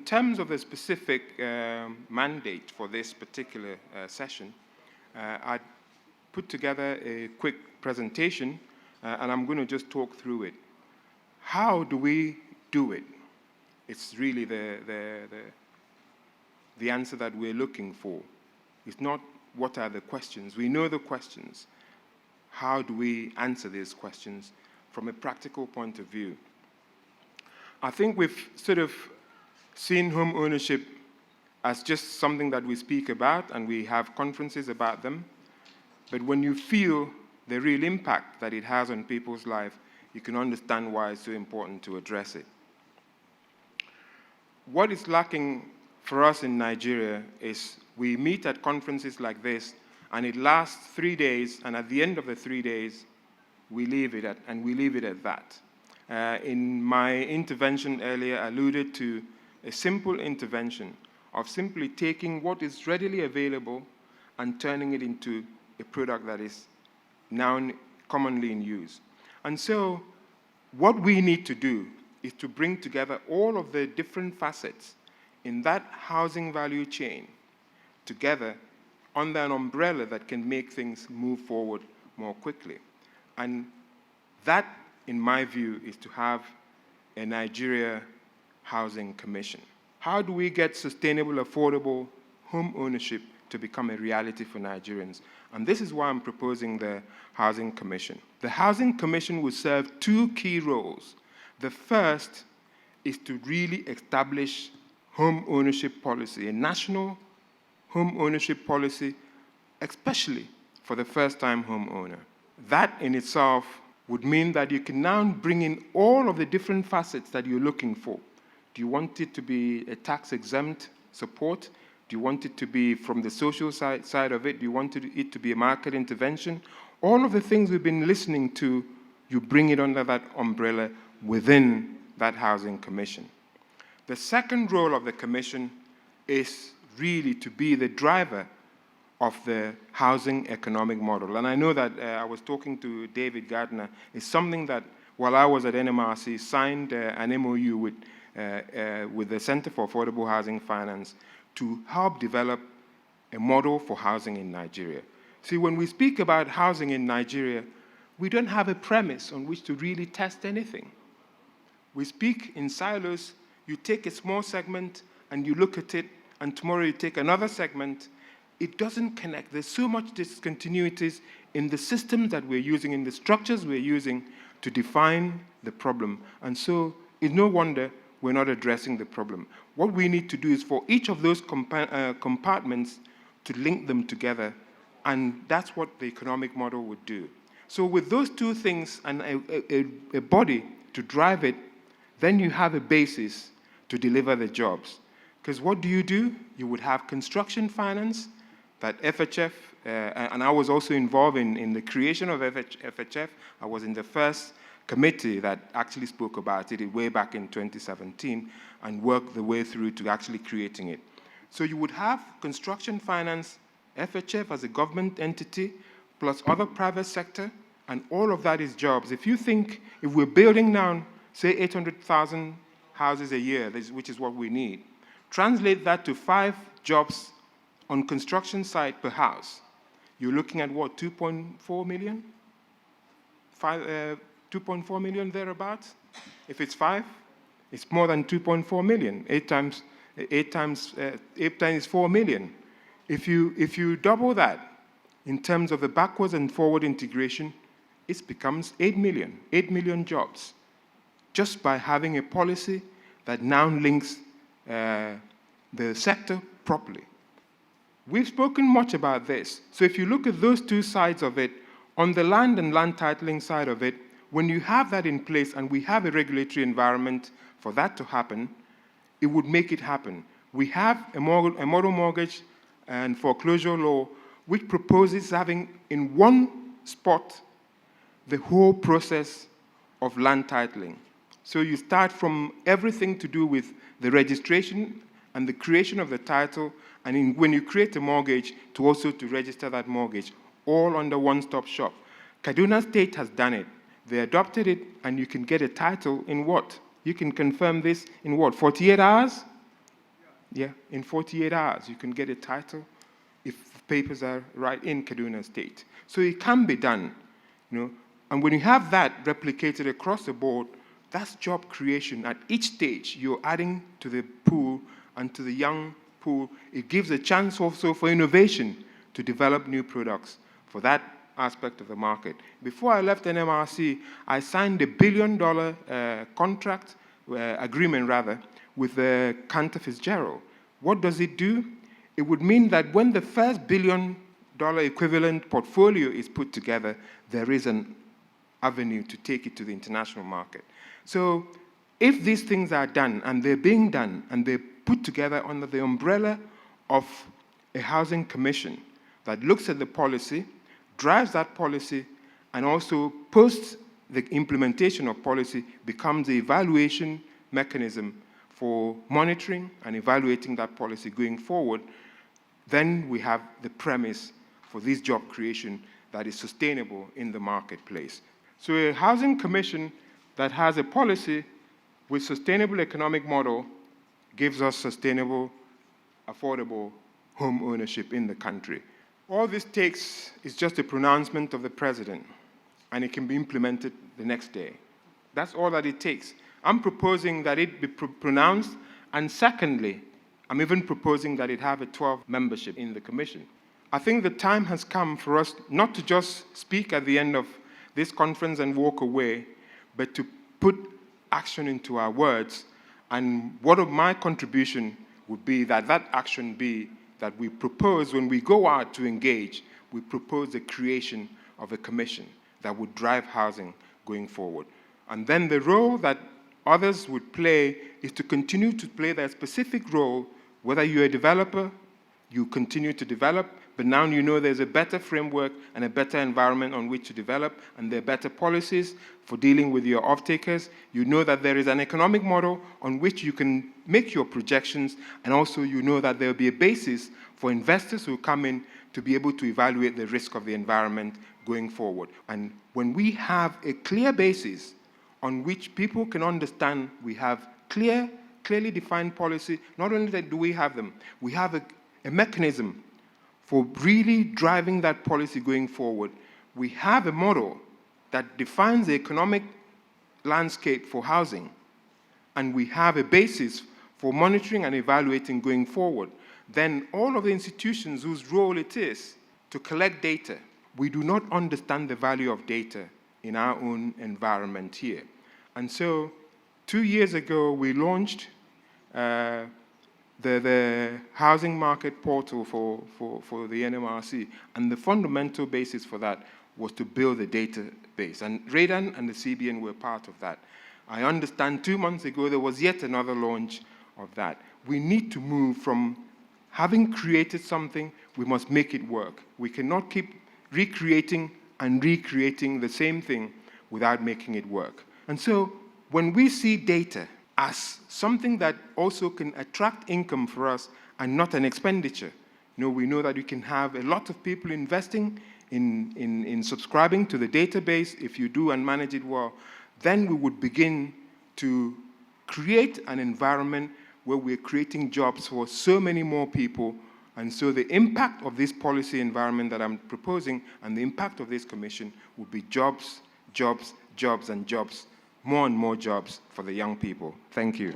terms of the specific mandate for this particular session, I put together a quick presentation, and I'm going to just talk through it. How do we do it? It's really the answer that we're looking for. It's not what are the questions. We know the questions. How do we answer these questions from a practical point of view? I think we've sort of seen home ownership as just something that we speak about and we have conferences about them. But when you feel the real impact that it has on people's life, you can understand why it's so important to address it. What is lacking for us in Nigeria is we meet at conferences like this, and it lasts 3 days, and at the end of the 3 days, we leave it at that. In my intervention earlier, I alluded to a simple intervention of simply taking what is readily available and turning it into a product that is now commonly in use. And so what we need to do is to bring together all of the different facets in that housing value chain together under an umbrella that can make things move forward more quickly. And that, in my view, is to have a Nigeria Housing Commission. How do we get sustainable, affordable home ownership to become a reality for Nigerians? And this is why I'm proposing the Housing Commission. The Housing Commission will serve 2 key roles. The first is to really establish home ownership policy, a national home ownership policy, especially for the first-time homeowner. That in itself would mean that you can now bring in all of the different facets that you're looking for. Do you want it to be a tax-exempt support? Do you want it to be from the social side of it? Do you want it to be a market intervention? All of the things we've been listening to, you bring it under that umbrella within that Housing Commission. The second role of the Commission is really to be the driver of the housing economic model. And I know that I was talking to David Gardner. It's something that, while I was at NMRC, signed an MOU with the Center for Affordable Housing Finance to help develop a model for housing in Nigeria. See, when we speak about housing in Nigeria, we don't have a premise on which to really test anything. We speak in silos. You take a small segment and you look at it, and tomorrow you take another segment. It doesn't connect. There's so much discontinuities in the systems that we're using, in the structures we're using to define the problem. And so it's no wonder we're not addressing the problem. What we need to do is for each of those compartments to link them together, and that's what the economic model would do. So with those 2 things and a body to drive it, then you have a basis to deliver the jobs. Because what do? You would have construction finance, that FHF, and I was also involved in the creation of FHF. I was in the first committee that actually spoke about it way back in 2017 and worked the way through to actually creating it. So you would have construction finance, FHF as a government entity, plus other private sector, and all of that is jobs. If you think, if we're building now, say 800,000 houses a year, which is what we need, translate that to 5 jobs on construction site per house. You're looking at what, 2.4 million? 2.4 million thereabouts? If it's 5, it's more than 2.4 million. 8 times 4 million. If you double that in terms of the backwards and forward integration, it becomes 8 million jobs, just by having a policy that now links the sector properly. We've spoken much about this. So if you look at those 2 sides of it, on the land and land titling side of it, when you have that in place and we have a regulatory environment for that to happen, it would make it happen. We have a model mortgage and foreclosure law which proposes having in one spot the whole process of land titling. So you start from everything to do with the registration and the creation of the title, and when you create a mortgage, to also to register that mortgage, all under one-stop shop. Kaduna State has done it. They adopted it, and you can get a title in what? You can confirm this in what, 48 hours? Yeah, in 48 hours, you can get a title if papers are right in Kaduna State. So it can be done, you know. And when you have that replicated across the board, that's job creation. At each stage, you're adding to the pool and to the young pool. It gives a chance also for innovation to develop new products for that aspect of the market. Before I left NMRC, I signed $1 billion contract, agreement rather, with Cantor Fitzgerald. What does it do? It would mean that when the first $1 billion equivalent portfolio is put together, there is an avenue to take it to the international market. So if these things are done, and they're being done, and they're put together under the umbrella of a housing commission that looks at the policy, drives that policy, and also post the implementation of policy becomes the evaluation mechanism for monitoring and evaluating that policy going forward, then we have the premise for this job creation that is sustainable in the marketplace. So a housing commission that has a policy with sustainable economic model gives us sustainable, affordable home ownership in the country. All this takes is just a pronouncement of the president, and it can be implemented the next day. That's all that it takes. I'm proposing that it be pronounced, and secondly, I'm even proposing that it have a 12 membership in the commission. I think the time has come for us not to just speak at the end of this conference and walk away, but to put action into our words. And what of my contribution would be that that action be that we propose when we go out to engage, we propose the creation of a commission that would drive housing going forward. And then the role that others would play is to continue to play their specific role, whether you're a developer, you continue to develop, but now you know there's a better framework and a better environment on which to develop, and there are better policies for dealing with your off-takers. You know that there is an economic model on which you can make your projections, and also you know that there will be a basis for investors who come in to be able to evaluate the risk of the environment going forward. And when we have a clear basis on which people can understand we have clearly defined policy, not only that do we have them, we have a mechanism for really driving that policy going forward. We have a model that defines the economic landscape for housing, and we have a basis for monitoring and evaluating going forward. Then all of the institutions whose role it is to collect data, we do not understand the value of data in our own environment here. And so 2 years ago, we launched the housing market portal for the NMRC, and the fundamental basis for that was to build a database. And RADAN and the CBN were part of that. I understand 2 months ago there was yet another launch of that. We need to move from having created something, we must make it work. We cannot keep recreating and recreating the same thing without making it work. And so when we see data as something that also can attract income for us and not an expenditure, we know that we can have a lot of people investing in subscribing to the database if you do and manage it well. Then we would begin to create an environment where we're creating jobs for so many more people. And so the impact of this policy environment that I'm proposing and the impact of this commission will be jobs, jobs, jobs, and jobs. More and more jobs for the young people. Thank you.